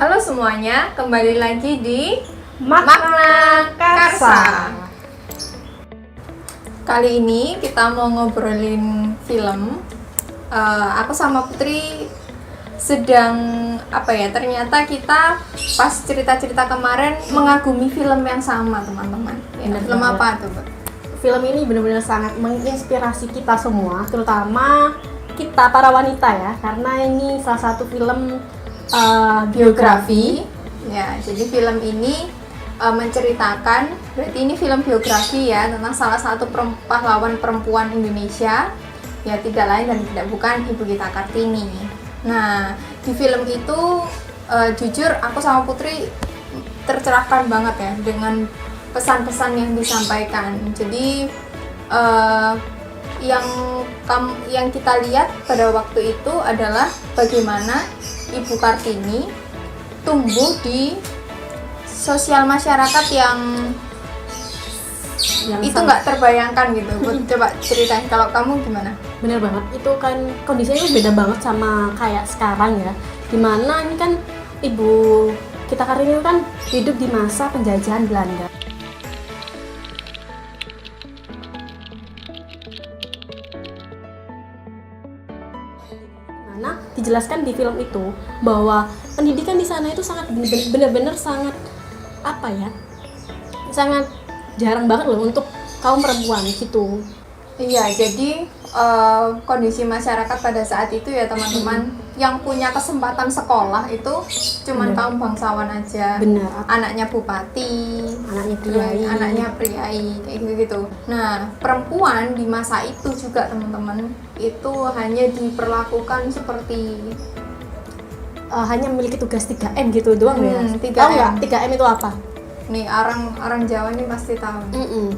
Halo semuanya, kembali lagi di Makna Karsa. Kali ini kita mau ngobrolin film. Aku sama Putri sedang ternyata kita pas cerita-cerita kemarin mengagumi film yang sama, teman-teman. Ya, film banget. apa tuh, Bu? Film ini benar-benar sangat menginspirasi kita semua, terutama kita para wanita ya, karena ini salah satu film biografi. Ya, jadi film ini menceritakan, berarti ini film biografi ya, tentang salah satu pahlawan perempuan Indonesia, ya tidak lain dan tidak bukan Ibu Gita Kartini. Nah, di film itu jujur aku sama Putri tercerahkan banget ya dengan pesan-pesan yang disampaikan. Jadi yang kita lihat pada waktu itu adalah bagaimana Ibu Kartini tumbuh di sosial masyarakat yang itu nggak terbayangkan gitu. Coba ceritain kalau kamu gimana? Bener banget, itu kan kondisinya beda banget sama kayak sekarang ya, dimana ini kan Ibu Gita Kartini kan hidup di masa penjajahan Belanda. Mana dijelaskan di film itu bahwa pendidikan di sana itu sangat benar-benar sangat sangat jarang banget loh untuk kaum perempuan gitu. Iya, jadi kondisi masyarakat pada saat itu ya teman-teman, yang punya kesempatan sekolah itu cuman kaum bangsawan aja. Benar. Anaknya bupati, Anaknya priai. kayak gitu. Nah, perempuan di masa itu juga teman-teman itu hanya diperlakukan seperti Hanya memiliki tugas 3M gitu doang ya. 3M. Tahu nggak 3M itu apa? Nih orang Jawa nih pasti tahu.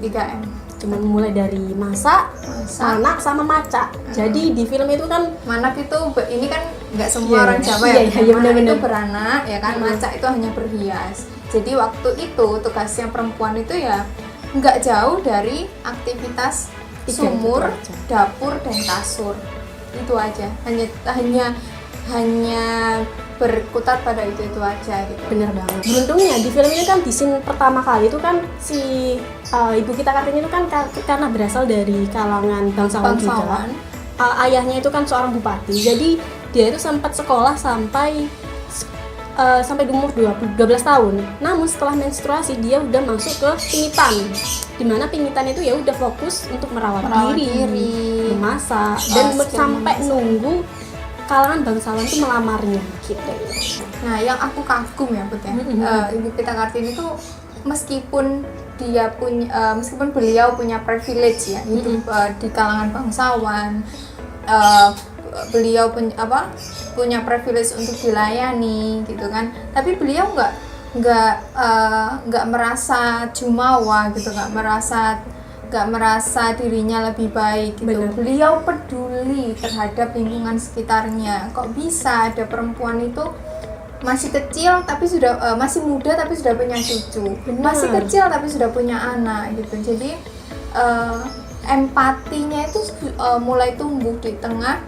3M. Cuman mulai dari masak, manak sama maca. Jadi di film itu kan Manak itu ini kan nggak semua orang Jawa ya. Iya, Manak benar-benar. itu beranak ya kan, maca itu hanya berhias. Jadi waktu itu tugasnya perempuan itu ya nggak jauh dari aktivitas sumur, itu aja. dapur dan kasur. Itu aja. Hanya berkutat pada itu aja gitu. Bener banget. Beruntungnya di film ini kan di scene pertama kali itu kan si Ibu Gita Kartini itu kan karena berasal dari kalangan bangsawan juga. Ayahnya itu kan seorang bupati. Jadi dia itu sempat sekolah sampai di umur 12 tahun. Namun setelah menstruasi dia udah masuk ke pingitan. Dimana pingitan itu ya udah fokus untuk merawat diri, memasak dan sampai nunggu kalangan bangsawan itu melamarnya gitu. Nah, yang aku kagum ya, Put ya. Ibu Gita Kartini itu meskipun beliau punya privilege ya, hidup di kalangan bangsawan, beliau punya privilege untuk dilayani gitu kan. Tapi beliau nggak merasa jumawa gitu, nggak merasa dirinya lebih baik gitu. Bener. Beliau peduli terhadap lingkungan sekitarnya. Kok bisa ada perempuan itu masih kecil tapi sudah masih muda tapi sudah punya cucu. Bener. Masih kecil tapi sudah punya anak gitu. Jadi empatinya itu mulai tumbuh di tengah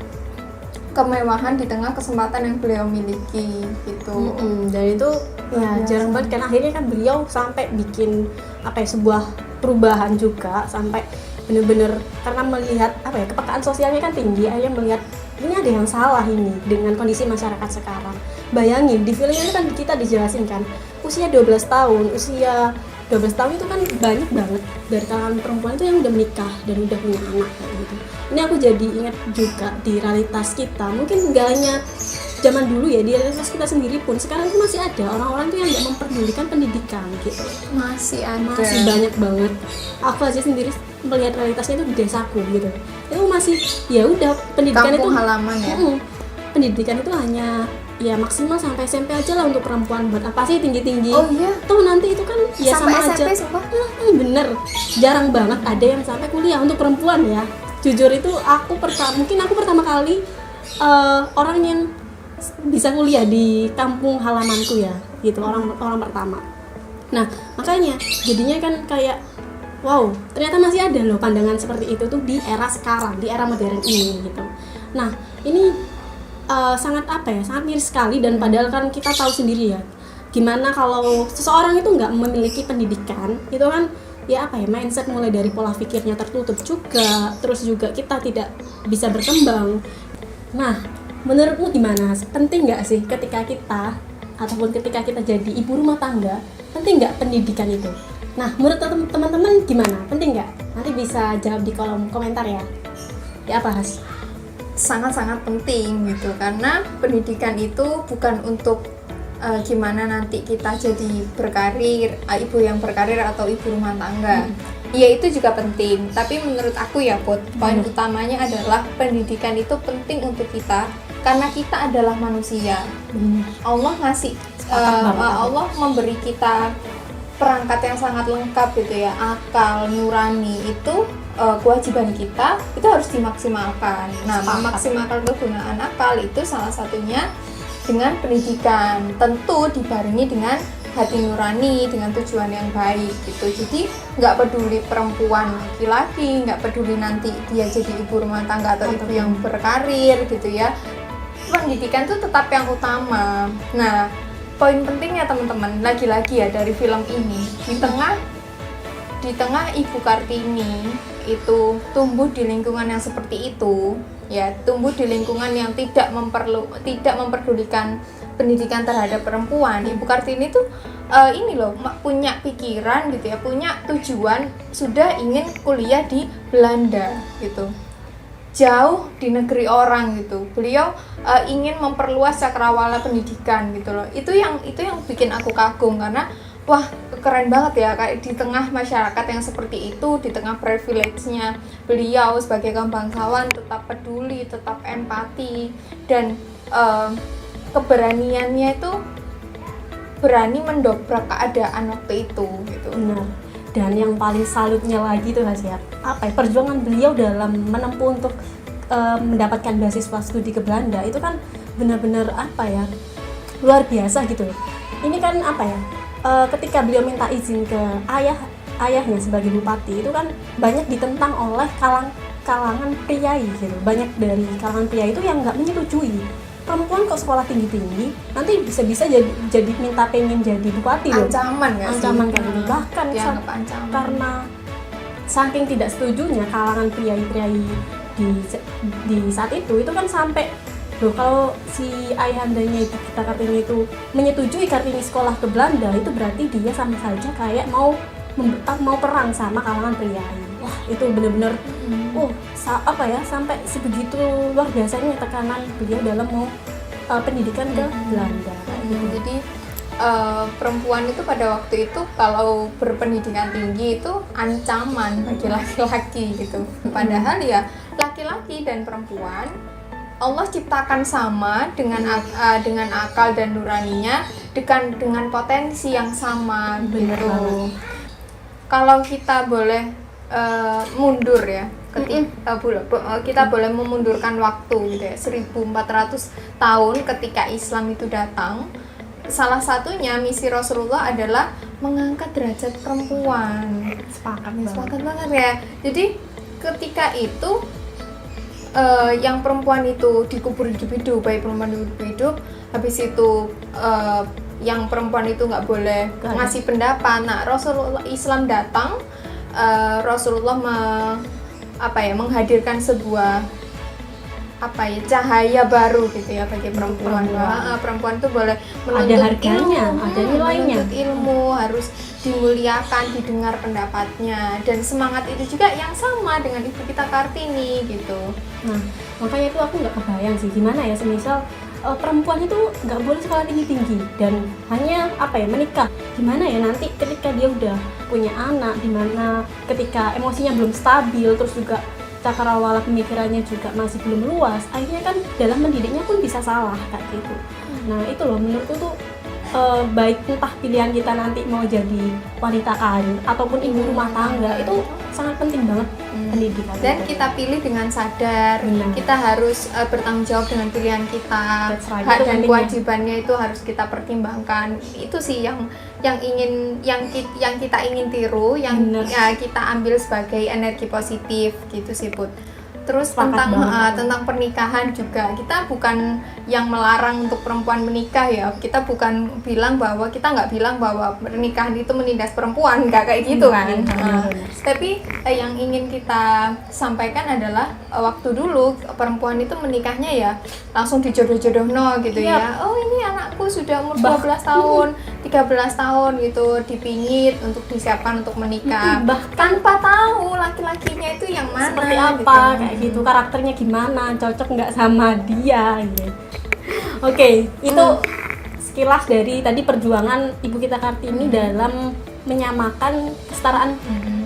kemewahan, di tengah kesempatan yang beliau miliki gitu. Dan itu ya jarang banget kan, akhirnya kan beliau sampai bikin sebuah perubahan juga, sampai bener-bener karena melihat kepekaan sosialnya kan tinggi, akhirnya melihat ini ada yang salah ini dengan kondisi masyarakat sekarang. Bayangin di film ini kan kita dijelasin kan usia 12 tahun itu kan banyak banget dari kalangan perempuan itu yang udah menikah dan udah punya anak kayak gitu. Ini aku jadi ingat juga di realitas kita, mungkin nggak hanya zaman dulu ya, di realitas kita sendiri pun sekarang itu masih ada orang-orang tuh yang nggak memperdulikan pendidikan gitu. Masih Banyak banget. Aku aja sendiri melihat realitasnya itu di desaku gitu. Itu masih ya udah pendidikan kampung itu halaman ya. Pendidikan itu hanya ya maksimal sampai SMP aja lah untuk perempuan, buat apa sih tinggi-tinggi. Oh iya. Tuh nanti itu kan ya Sampai sama SMP, aja. sumpah. Bener, jarang banget ada yang sampai kuliah untuk perempuan ya. Jujur itu mungkin aku pertama kali orang yang bisa kuliah di kampung halamanku ya, gitu, orang pertama. Nah makanya jadinya kan kayak wow, ternyata masih ada loh pandangan seperti itu tuh di era sekarang, di era modern ini gitu. Nah ini sangat sangat miris sekali. Dan padahal kan kita tahu sendiri ya, gimana kalau seseorang itu nggak memiliki pendidikan, itu kan mindset mulai dari pola pikirnya tertutup juga, terus juga kita tidak bisa berkembang. Nah, menurutmu gimana? Penting nggak sih ketika kita jadi ibu rumah tangga, penting nggak pendidikan itu? Nah, menurut teman-teman gimana? Penting nggak? Nanti bisa jawab di kolom komentar ya. Ya apa, Has? Sangat-sangat penting gitu, karena pendidikan itu bukan untuk gimana nanti kita jadi berkarir, ibu yang berkarir atau ibu rumah tangga. Iya, itu juga penting, tapi menurut aku ya Put, poin utamanya adalah pendidikan itu penting untuk kita karena kita adalah manusia. Allah ngasih Allah memberi kita perangkat yang sangat lengkap gitu ya, akal, nurani, itu kewajiban kita itu harus dimaksimalkan. Nah, memaksimalkan kegunaan akal itu salah satunya dengan pendidikan, tentu dibarengi dengan hati nurani, dengan tujuan yang baik gitu. Jadi nggak peduli perempuan laki-laki, nggak peduli nanti dia jadi ibu rumah tangga atau ibu yang berkarir gitu ya, pendidikan itu tetap yang utama. Nah, poin pentingnya teman-teman, lagi-lagi ya dari film ini, di tengah Ibu Kartini itu tumbuh di lingkungan yang seperti itu ya, tumbuh di lingkungan yang tidak memperdulikan pendidikan terhadap perempuan. Ibu Kartini tuh punya pikiran gitu ya, punya tujuan, sudah ingin kuliah di Belanda gitu, jauh di negeri orang gitu. Beliau ingin memperluas cakrawala pendidikan gitu loh. Itu yang bikin aku kagum, karena wah, keren banget ya, kayak di tengah masyarakat yang seperti itu, di tengah privilege-nya beliau sebagai kaum bangsawan tetap peduli, tetap empati, dan keberaniannya itu berani mendobrak keadaan waktu itu gitu. Benar. Dan yang paling salutnya lagi tuh Hasya, perjuangan beliau dalam menempuh untuk mendapatkan beasiswa studi ke Belanda itu kan benar-benar luar biasa gitu. Ini kan ketika beliau minta izin ke ayahnya sebagai bupati, itu kan banyak ditentang oleh kalangan priai gitu. Banyak dari kalangan priai itu yang nggak menyetujui. Perempuan kok sekolah tinggi-tinggi, nanti bisa-bisa jadi pengen jadi bupati loh. Ancaman kan ini. Bahkan karena saking tidak setujunya kalangan priai-priai di saat itu kan sampai loh, kalau si ayahandanya itu kita Kartini itu menyetujui Kartini sekolah ke Belanda, itu berarti dia sama saja kayak mau perang sama kalangan priai. Wah, itu benar-benar sampai sebegitu luar biasanya tekanan beliau dalam mau pendidikan ke Belanda. Jadi perempuan itu pada waktu itu kalau berpendidikan tinggi itu ancaman bagi laki-laki gitu. Padahal ya laki-laki dan perempuan Allah ciptakan sama dengan akal dan nuraninya, dengan potensi yang sama gitu. Kalau kita boleh mundur ya, kita boleh memundurkan waktu gitu ya, 1400 tahun ketika Islam itu datang. Salah satunya misi Rasulullah adalah mengangkat derajat perempuan. Sepakat banget ya. Jadi ketika itu yang perempuan itu dikubur hidup-hidup, baik perempuan hidup-hidup, habis itu yang perempuan itu nggak boleh ngasih pendapat. Nah, Rasulullah Islam datang, Rasulullah menghadirkan sebuah cahaya baru gitu ya bagi perempuan. Perempuan itu boleh menuntut ada nilainya, menuntut ilmu, harus dimuliakan, didengar pendapatnya, dan semangat itu juga yang sama dengan ibu kita Kartini gitu. Nah, makanya itu aku nggak kebayang sih gimana ya semisal perempuan itu nggak boleh sekolah tinggi-tinggi dan hanya menikah. Gimana ya nanti ketika dia udah punya anak, dimana ketika emosinya belum stabil, terus juga cakrawala pemikirannya juga masih belum luas, akhirnya kan dalam mendidiknya pun bisa salah kayak gitu. Nah, itu loh menurutku tuh baik entah pilihan kita nanti mau jadi wanita karir ataupun ibu rumah tangga, itu sangat penting banget pendidikan. Dan kita pilih dengan sadar. Benar. Kita harus bertanggung jawab dengan pilihan kita. Hak dan kewajibannya itu harus kita pertimbangkan. Itu sih yang kita ingin tiru, yang kita ambil sebagai energi positif gitu sih Put. Terus Sepakat tentang banget. tentang pernikahan juga, kita bukan yang melarang untuk perempuan menikah ya. Kita bukan bilang bahwa, kita nggak bilang bahwa pernikahan itu menindas perempuan, nggak kayak gitu kan. benar. Tapi yang ingin kita sampaikan adalah waktu dulu perempuan itu menikahnya ya langsung dijodoh-jodohno gitu ya. Oh ini anakku sudah umur 12 tahun, 13 tahun gitu, dipingit untuk disiapkan untuk menikah. Tanpa tahu laki-lakinya itu yang mana, Seperti apa kayak gitu, karakternya gimana, cocok nggak sama dia gitu. Oke, itu sekilas dari tadi perjuangan Ibu kita Kartini dalam menyamakan kesetaraan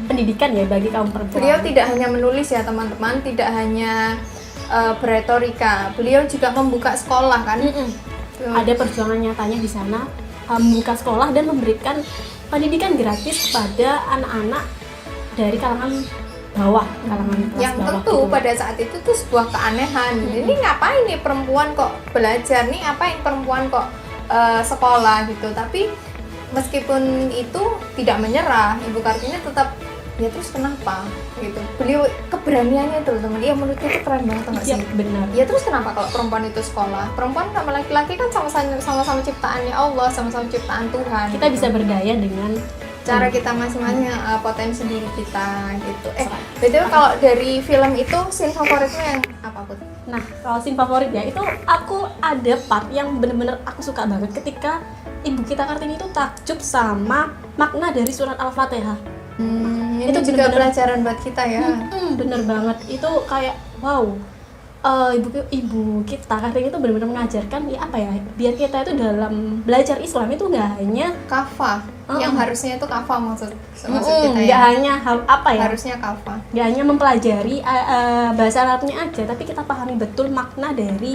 pendidikan ya bagi kaum perempuan. Beliau tidak hanya menulis ya teman-teman, tidak hanya beretorika, beliau juga membuka sekolah kan. Ada perjuangan nyatanya di sana, membuka sekolah dan memberikan pendidikan gratis kepada anak-anak dari kalangan bawah, kalangan kelas Yang bawah tentu gitu. pada saat itu tuh sebuah keanehan. Ini ngapain nih perempuan kok belajar, nih ngapain perempuan kok sekolah gitu. Tapi meskipun itu tidak menyerah, Ibu Kartini tetap, ya terus kenapa gitu. Beliau keberaniannya itu teman, ya menurutku itu keren banget nggak Iya sih? benar. Ya terus kenapa kalau perempuan itu sekolah? Perempuan sama laki-laki kan sama-sama ciptaannya Allah, sama-sama ciptaan Tuhan. Kita gitu. bisa berdaya dengan Cara kita masing-masing potensi diri kita gitu. BTW kalau dari film itu scene favoritmu yang apa, Put? Nah, kalau scene favorit ya, itu aku ada part yang bener-bener aku suka banget ketika Ibu kita Kartini itu takjub sama makna dari surat Al-Fatihah. Ini Itu juga bener-bener- pelajaran buat kita ya. Bener banget, itu kayak wow. Ibu kita Kartini itu benar-benar mengajarkan ya apa ya, biar kita itu dalam belajar Islam itu nggak hanya Kafah, yang harusnya itu kafah maksud kita nggak ya. hanya apa ya, Harusnya kafah. nggak hanya mempelajari bahasa Arabnya aja, tapi kita pahami betul makna dari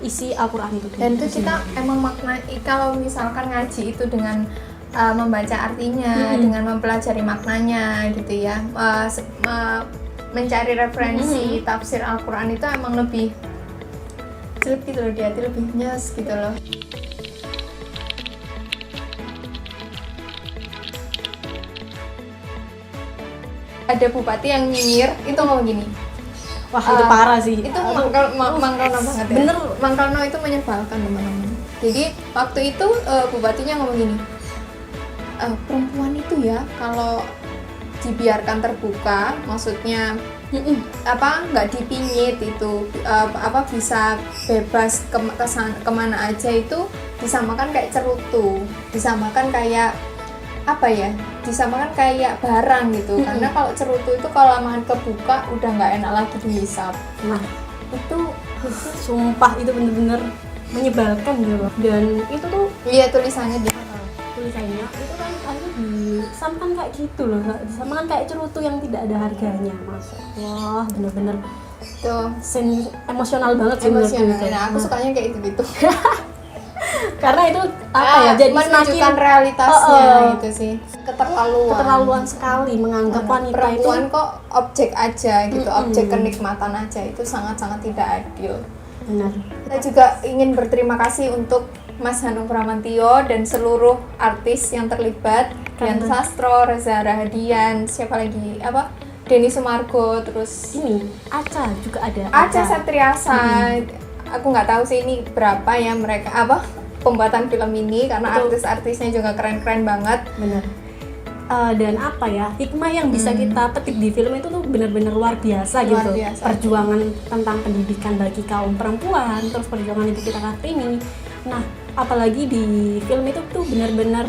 isi Al-Quran itu. Dan itu kita emang makna, kalau misalkan ngaji itu dengan membaca artinya, dengan mempelajari maknanya gitu ya, mencari referensi tafsir Al-Quran itu emang lebih jelek gitu loh, di hati lebih nyes gitu loh. Ada bupati yang nyinyir, itu ngomong gini, Wah itu parah sih. itu mangkalno banget ya. Bener. Mangkalno itu menyebalkan teman-teman. Jadi waktu itu bupatinya ngomong gini, perempuan itu ya kalau dibiarkan terbuka, maksudnya nggak dipingit itu, bisa bebas kemana aja, itu disamakan kayak cerutu, disamakan kayak disamakan kayak barang gitu. Karena kalau cerutu itu kalau lama kebuka udah nggak enak lagi dihisap. Nah itu sumpah itu bener-bener menyebalkan gitu loh. Dan itu tuh Iya, tulisannya dia. tulisannya itu kan akhirnya disamakan kayak gitu loh, disamakan kayak cerutu yang tidak ada harganya. Masya Allah, bener-bener Tuh, scene emosional banget sih menurutku emosional. itu. Nah, aku sukanya kayak gitu. Karena itu apa ya, jadi menunjukkan semakin realitasnya itu sih, keterlaluan sekali menganggap wanita itu perempuan kok objek aja gitu, objek kenikmatan aja, itu sangat-sangat tidak adil. benar. Kita juga ingin berterima kasih untuk Mas Hanung Bramantio dan seluruh artis yang terlibat, Dian Sastro, Reza Rahadian, siapa lagi, Denny Sumargo, terus Ini Aca juga ada. Acha Septriasa. Aku nggak tahu sih ini berapa ya mereka pembuatan film ini, karena artis-artisnya juga keren-keren banget. Benar. Dan apa ya, hikmah yang bisa kita petik di film itu tuh benar-benar luar biasa Luar gitu. biasa. Perjuangan tentang pendidikan bagi kaum perempuan, terus perjuangan Ibu kita Kartini. Nah, apalagi di film itu tuh benar-benar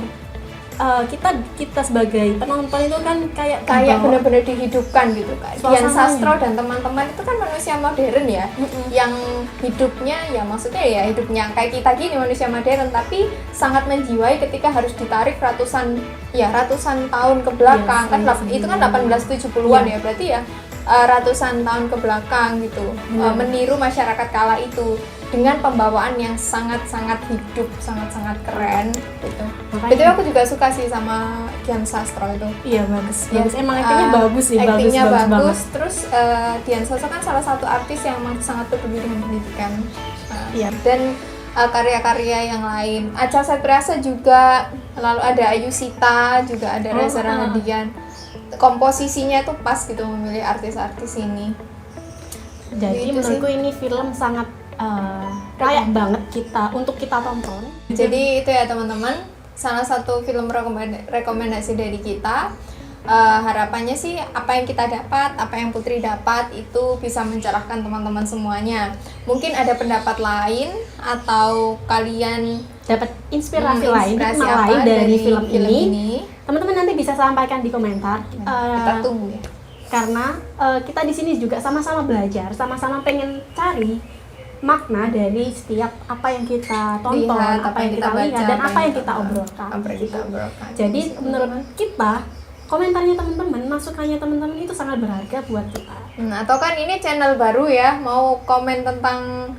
kita sebagai penonton itu kan kayak dibawa benar-benar dihidupkan gitu kan. Dian Suasananya. Sastro dan teman-teman itu kan manusia modern ya, yang hidupnya ya maksudnya ya hidupnya kayak kita gini, manusia modern, tapi sangat menjiwai ketika harus ditarik ratusan tahun ke belakang. Iya, Itu kan 1870-an ya, berarti ya ratusan tahun ke belakang gitu. Meniru masyarakat kala itu dengan pembawaan yang sangat-sangat hidup, sangat-sangat keren gitu. Makanya- Betul, aku juga suka sih sama Dian Sastro itu. Iya bagus. Ya, Emang aktingnya bagus sih, aktingnya bagus banget. bagus. Terus Dian Sastro kan salah satu artis yang memang sangat peduli dengan pendidikan. Iya. Dan karya-karya yang lain, Acha Septriasa juga, lalu ada Ayu Sita, juga ada Reza Rahadian. Komposisinya tuh pas gitu memilih artis-artis ini. Jadi Gitu menurutku ini film sangat layak banget untuk kita tonton. Jadi itu ya teman-teman, salah satu film rekomendasi dari kita. Harapannya sih apa yang kita dapat, apa yang Putri dapat itu bisa mencerahkan teman-teman semuanya. Mungkin ada pendapat lain atau kalian dapat inspirasi lain, inspirasi hikmah apa lain dari film ini. ini. Teman-teman nanti bisa sampaikan di komentar. Kita tunggu ya. Karena kita di sini juga sama-sama belajar, sama-sama pengen cari makna dari setiap apa yang kita tonton, Lihat, apa yang kita baca, lihat, dan apa yang kita tonton, obrolkan. apa yang kita obrolkan. Jadi Gitu, menurut teman-teman. kita, komentarnya teman-teman, masukannya teman-teman itu sangat berharga buat kita. Atau kan ini channel baru ya, mau komen tentang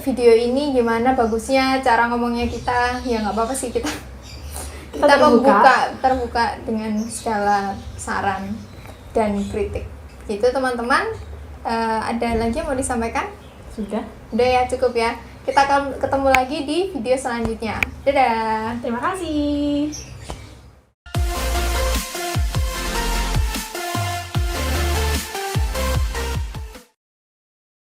video ini gimana bagusnya, cara ngomongnya kita, ya nggak apa-apa sih kita terbuka dengan segala saran dan kritik. Gitu teman-teman. Ada lagi yang mau disampaikan? Sudah. Udah ya, cukup ya. Kita akan ketemu lagi di video selanjutnya. Dadah. Terima kasih.